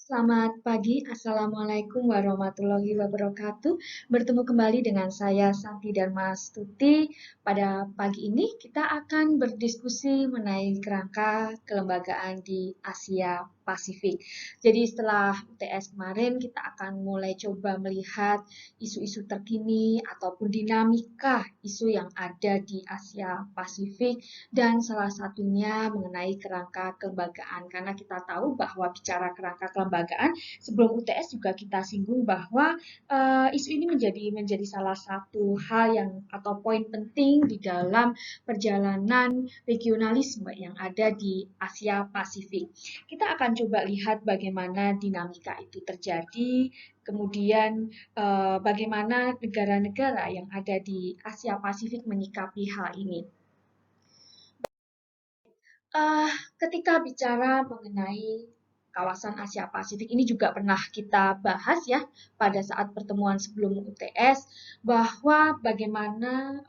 Selamat pagi, Assalamualaikum warahmatullahi wabarakatuh. Bertemu kembali dengan saya Santi Darmastuti. Pada pagi ini kita akan berdiskusi mengenai kerangka kelembagaan di Asia Pasifik. Jadi setelah UTS kemarin kita akan mulai coba melihat isu-isu terkini ataupun dinamika isu yang ada di Asia Pasifik dan salah satunya mengenai kerangka kelembagaan karena kita tahu bahwa bicara kerangka kelembagaan sebelum UTS juga kita singgung bahwa isu ini menjadi salah satu hal yang atau poin penting di dalam perjalanan regionalisme yang ada di Asia Pasifik. Kita akan coba lihat bagaimana dinamika itu terjadi, kemudian bagaimana negara-negara yang ada di Asia Pasifik menyikapi hal ini. Uh, Ketika bicara mengenai kawasan Asia Pasifik ini juga pernah kita bahas ya pada saat pertemuan sebelum UTS bahwa bagaimana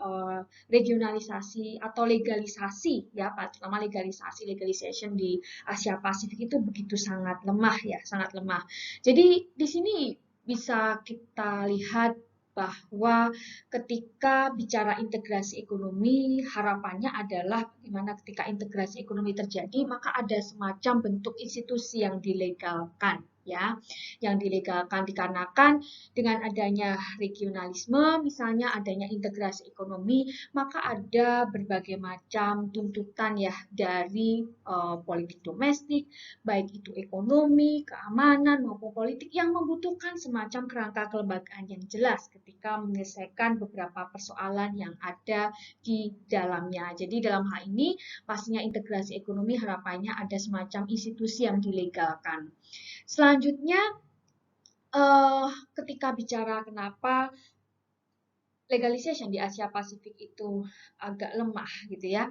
regionalisasi atau legalisasi ya terutama legalization di Asia Pasifik itu begitu sangat lemah ya sangat lemah. Jadi di sini bisa kita lihat bahwa ketika bicara integrasi ekonomi, harapannya adalah bagaimana ketika integrasi ekonomi terjadi, maka ada semacam bentuk institusi yang dilegalkan, ya, yang dilegalkan dikarenakan dengan adanya regionalisme, misalnya adanya integrasi ekonomi, maka ada berbagai macam tuntutan ya dari politik domestik, baik itu ekonomi, keamanan maupun politik yang membutuhkan semacam kerangka kelembagaan yang jelas ketika menyelesaikan beberapa persoalan yang ada di dalamnya. Jadi dalam hal ini pastinya integrasi ekonomi harapannya ada semacam institusi yang dilegalkan. Selanjutnya ketika bicara kenapa legalization di Asia Pasifik itu agak lemah gitu ya.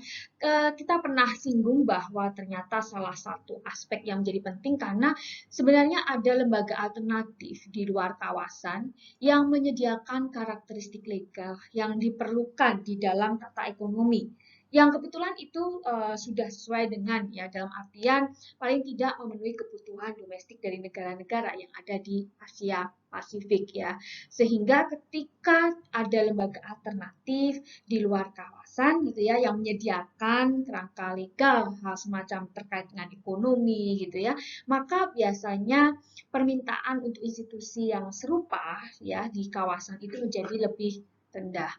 Kita pernah singgung bahwa ternyata salah satu aspek yang menjadi penting karena sebenarnya ada lembaga alternatif di luar kawasan yang menyediakan karakteristik legal yang diperlukan di dalam tata ekonomi. Yang kebetulan itu sudah sesuai dengan ya dalam artian paling tidak memenuhi kebutuhan domestik dari negara-negara yang ada di Asia Pasifik ya. Sehingga ketika ada lembaga alternatif di luar kawasan gitu ya yang menyediakan kerangka legal hal semacam terkait dengan ekonomi gitu ya, maka biasanya permintaan untuk institusi yang serupa ya di kawasan itu menjadi lebih rendah.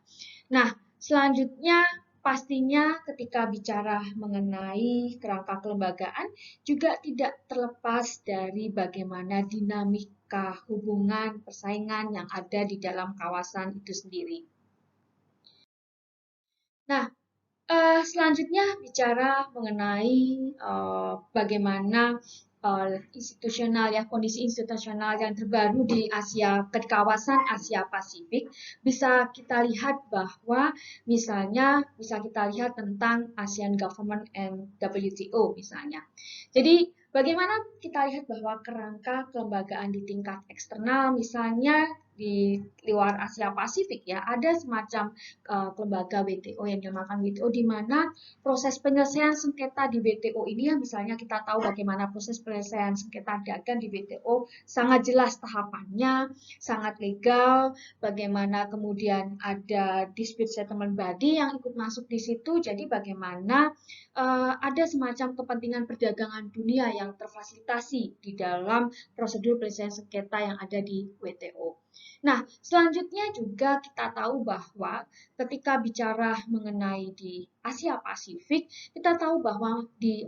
Nah, selanjutnya pastinya ketika bicara mengenai kerangka kelembagaan juga tidak terlepas dari bagaimana dinamika hubungan persaingan yang ada di dalam kawasan itu sendiri. Nah, selanjutnya bicara mengenai bagaimana institusional ya kondisi institusional yang terbaru di kawasan Asia Pasifik bisa kita lihat bahwa misalnya bisa kita lihat tentang ASEAN Government and WTO misalnya. Jadi bagaimana kita lihat bahwa kerangka kelembagaan di tingkat eksternal misalnya di luar Asia Pasifik ya ada semacam lembaga WTO yang dinamakan WTO di mana proses penyelesaian sengketa di WTO ini ya misalnya kita tahu bagaimana proses penyelesaian sengketa dagang di WTO sangat jelas tahapannya, sangat legal, bagaimana kemudian ada dispute settlement body yang ikut masuk di situ, jadi bagaimana ada semacam kepentingan perdagangan dunia yang terfasilitasi di dalam prosedur penyelesaian sengketa yang ada di WTO. Nah, selanjutnya juga kita tahu bahwa ketika bicara mengenai di Asia Pasifik, kita tahu bahwa di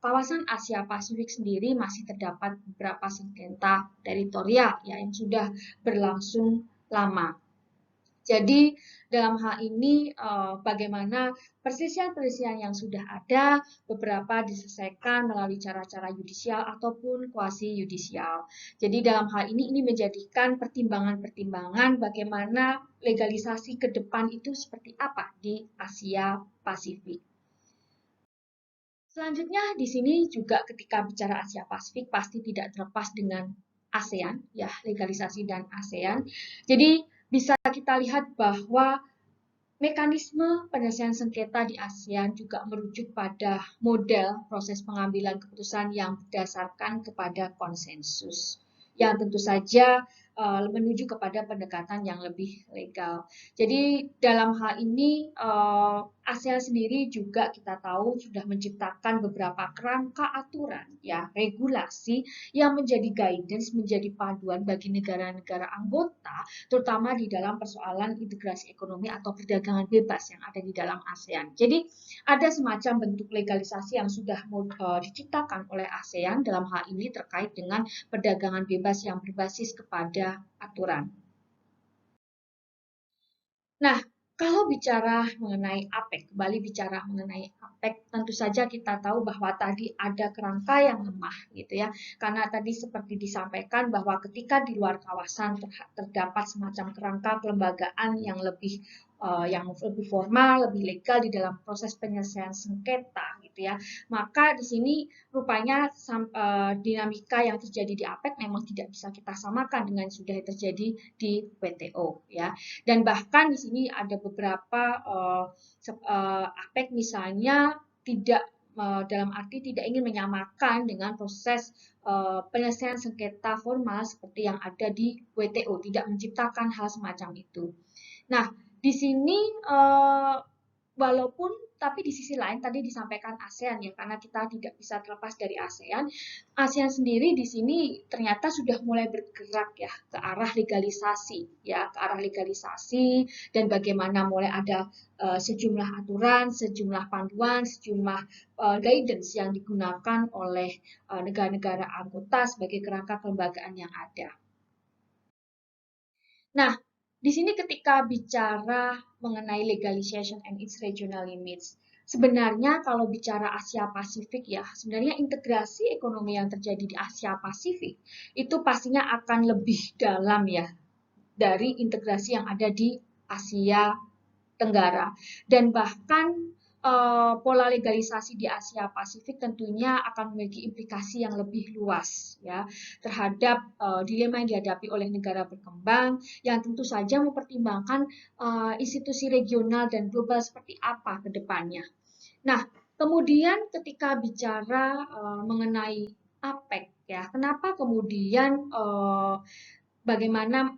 kawasan Asia Pasifik sendiri masih terdapat beberapa sengketa teritorial ya, yang sudah berlangsung lama. Jadi dalam hal ini bagaimana perselisihan-perselisihan yang sudah ada beberapa diselesaikan melalui cara-cara yudisial ataupun kuasi yudisial. Jadi dalam hal ini menjadikan pertimbangan-pertimbangan bagaimana legalisasi ke depan itu seperti apa di Asia Pasifik. Selanjutnya di sini juga ketika bicara Asia Pasifik pasti tidak terlepas dengan ASEAN ya legalisasi dan ASEAN. Jadi bisa kita lihat bahwa Mekanisme penyelesaian sengketa di ASEAN juga merujuk pada model proses pengambilan keputusan yang berdasarkan kepada konsensus, yang tentu saja menuju kepada pendekatan yang lebih legal. Jadi dalam hal ini ASEAN sendiri juga kita tahu sudah menciptakan beberapa kerangka aturan, ya, regulasi yang menjadi guidance, menjadi panduan bagi negara-negara anggota, terutama di dalam persoalan integrasi ekonomi atau perdagangan bebas yang ada di dalam ASEAN. Jadi ada semacam bentuk legalisasi yang sudah diciptakan oleh ASEAN dalam hal ini terkait dengan perdagangan bebas yang berbasis kepada aturan. Nah, kalau bicara mengenai APEC, kembali bicara mengenai APEC, tentu saja kita tahu bahwa tadi ada kerangka yang lemah, gitu ya. Karena tadi seperti disampaikan bahwa ketika di luar kawasan terdapat semacam kerangka kelembagaan yang lebih formal, lebih legal di dalam proses penyelesaian sengketa, gitu ya. Maka di sini rupanya dinamika yang terjadi di APEC memang tidak bisa kita samakan dengan sudah terjadi di WTO, ya. Dan bahkan di sini ada beberapa aspek misalnya tidak dalam arti tidak ingin menyamakan dengan proses penyelesaian sengketa formal seperti yang ada di WTO, tidak menciptakan hal semacam itu. Nah, di sini walaupun tapi di sisi lain tadi disampaikan ASEAN ya, karena kita tidak bisa terlepas dari ASEAN. ASEAN sendiri di sini ternyata sudah mulai bergerak ya ke arah legalisasi, ya ke arah legalisasi, dan bagaimana mulai ada sejumlah aturan, sejumlah panduan, sejumlah guidance yang digunakan oleh negara-negara anggota sebagai kerangka kelembagaan yang ada. Nah, di sini ketika bicara mengenai legalization and its regional limits, sebenarnya kalau bicara Asia Pasifik ya, sebenarnya integrasi ekonomi yang terjadi di Asia Pasifik itu pastinya akan lebih dalam ya dari integrasi yang ada di Asia Tenggara. Dan bahkan pola legalisasi di Asia Pasifik tentunya akan memiliki implikasi yang lebih luas ya terhadap dilema yang dihadapi oleh negara berkembang yang tentu saja mempertimbangkan institusi regional dan global seperti apa ke depannya. Nah, kemudian ketika bicara mengenai APEC ya, kenapa kemudian bagaimana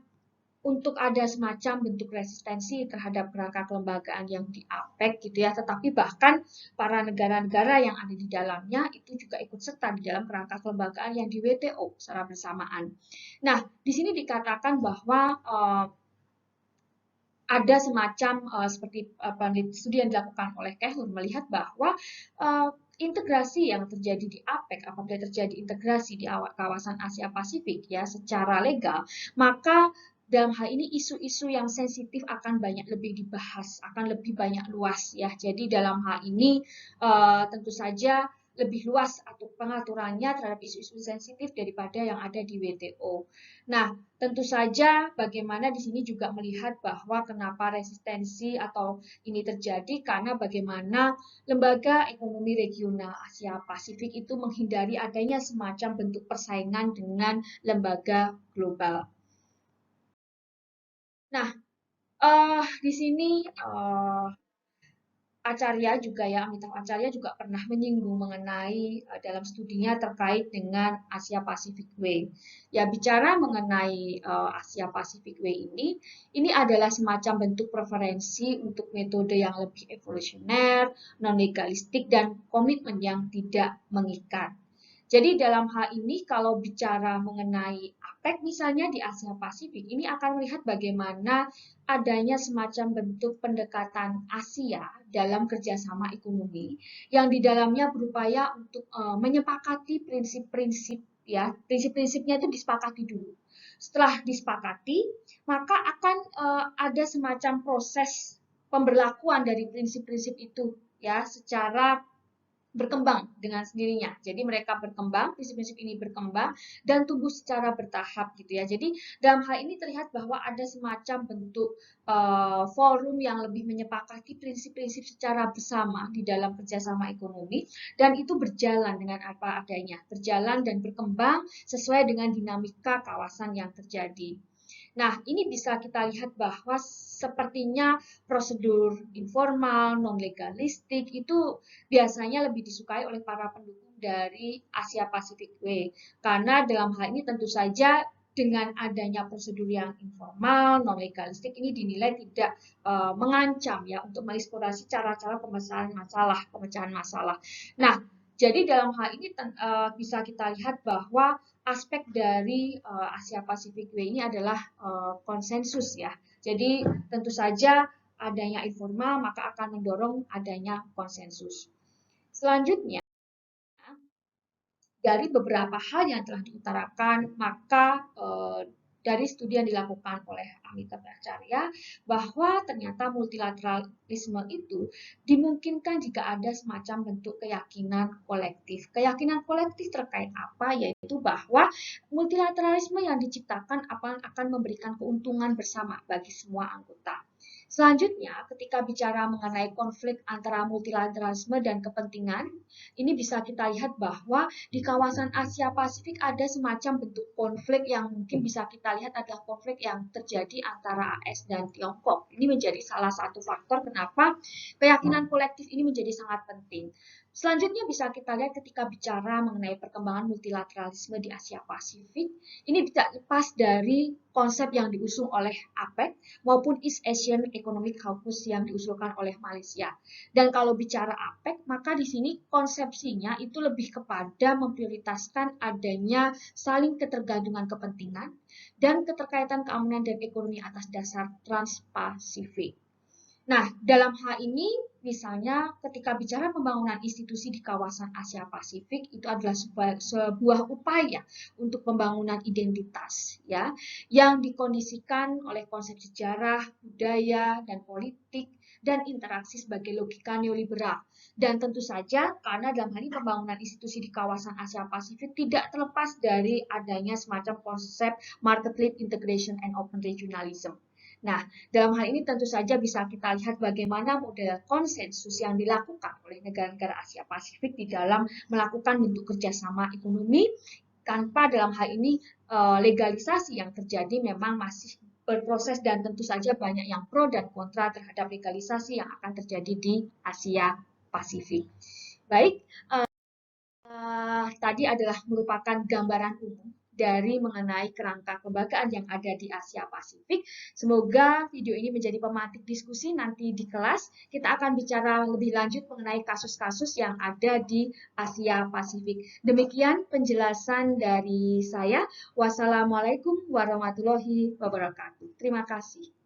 untuk ada semacam bentuk resistensi terhadap kerangka kelembagaan yang di APEC gitu ya, tetapi bahkan para negara-negara yang ada di dalamnya itu juga ikut serta di dalam kerangka kelembagaan yang di WTO secara bersamaan. Nah, di sini dikatakan bahwa ada semacam seperti studi yang dilakukan oleh Kehun melihat bahwa integrasi yang terjadi di APEC apabila terjadi integrasi di kawasan Asia Pasifik ya secara legal, maka dalam hal ini isu-isu yang sensitif akan banyak lebih dibahas, akan lebih banyak luas ya. Jadi dalam hal ini tentu saja lebih luas atau pengaturannya terhadap isu-isu sensitif daripada yang ada di WTO. Nah, tentu saja bagaimana di sini juga melihat bahwa kenapa resistensi atau ini terjadi karena bagaimana lembaga ekonomi regional Asia Pasifik itu menghindari adanya semacam bentuk persaingan dengan lembaga global. Nah, di sini Acarya juga ya, Amitav Acarya juga pernah menyinggung mengenai dalam studinya terkait dengan Asia Pacific Way. Ya, bicara mengenai Asia Pacific Way ini adalah semacam bentuk preferensi untuk metode yang lebih evolusioner, non-legalistik, dan komitmen yang tidak mengikat. Jadi dalam hal ini kalau bicara mengenai APEC misalnya di Asia Pasifik, ini akan melihat bagaimana adanya semacam bentuk pendekatan Asia dalam kerjasama ekonomi yang di dalamnya berupaya untuk menyepakati prinsip-prinsip ya, prinsip-prinsipnya itu disepakati dulu. Setelah disepakati, maka akan ada semacam proses pemberlakuan dari prinsip-prinsip itu ya secara berkembang dengan sendirinya. Jadi mereka berkembang, prinsip-prinsip ini berkembang dan tumbuh secara bertahap gitu ya. Jadi dalam hal ini terlihat bahwa ada semacam bentuk forum yang lebih menyepakati prinsip-prinsip secara bersama di dalam kerjasama ekonomi dan itu berjalan dengan apa adanya, berjalan dan berkembang sesuai dengan dinamika kawasan yang terjadi. Nah, ini bisa kita lihat bahwa sepertinya prosedur informal, non-legalistik itu biasanya lebih disukai oleh para pendukung dari Asia Pacific Way. Karena dalam hal ini tentu saja dengan adanya prosedur yang informal, non-legalistik ini dinilai tidak mengancam ya untuk mengeksplorasi cara-cara pemecahan masalah. Nah, jadi dalam hal ini bisa kita lihat bahwa aspek dari Asia Pacific Way ini adalah konsensus ya. Jadi tentu saja adanya informal maka akan mendorong adanya konsensus. Selanjutnya, dari beberapa hal yang telah diutarakan, maka dari studi yang dilakukan oleh Amitabh Bhattacharya bahwa ternyata multilateralisme itu dimungkinkan jika ada semacam bentuk keyakinan kolektif. Keyakinan kolektif terkait apa? Yaitu bahwa multilateralisme yang diciptakan akan memberikan keuntungan bersama bagi semua anggota. Selanjutnya, ketika bicara mengenai konflik antara multilateralisme dan kepentingan, ini bisa kita lihat bahwa di kawasan Asia Pasifik ada semacam bentuk konflik yang mungkin bisa kita lihat adalah konflik yang terjadi antara AS dan Tiongkok. Ini menjadi salah satu faktor kenapa keyakinan kolektif ini menjadi sangat penting. Selanjutnya bisa kita lihat ketika bicara mengenai perkembangan multilateralisme di Asia Pasifik, ini tidak lepas dari konsep yang diusung oleh APEC maupun East Asian Economic Caucus yang diusulkan oleh Malaysia. Dan kalau bicara APEC, maka di sini konsepsinya itu lebih kepada memprioritaskan adanya saling ketergantungan kepentingan dan keterkaitan keamanan dan ekonomi atas dasar Trans-Pasifik. Nah, dalam hal ini, misalnya ketika bicara pembangunan institusi di kawasan Asia Pasifik, itu adalah sebuah upaya untuk pembangunan identitas, ya, yang dikondisikan oleh konsep sejarah, budaya, dan politik, dan interaksi sebagai logika neoliberal. Dan tentu saja, karena dalam hal ini pembangunan institusi di kawasan Asia Pasifik tidak terlepas dari adanya semacam konsep market-led integration and open regionalism. Nah, dalam hal ini tentu saja bisa kita lihat bagaimana model konsensus yang dilakukan oleh negara-negara Asia Pasifik di dalam melakukan bentuk kerjasama ekonomi tanpa dalam hal ini legalisasi yang terjadi memang masih berproses dan tentu saja banyak yang pro dan kontra terhadap legalisasi yang akan terjadi di Asia Pasifik. Baik, tadi adalah merupakan gambaran umum dari mengenai kerangka kelembagaan yang ada di Asia Pasifik. Semoga video ini menjadi pemantik diskusi nanti di kelas. Kita akan bicara lebih lanjut mengenai kasus-kasus yang ada di Asia Pasifik. Demikian penjelasan dari saya. Wassalamualaikum warahmatullahi wabarakatuh. Terima kasih.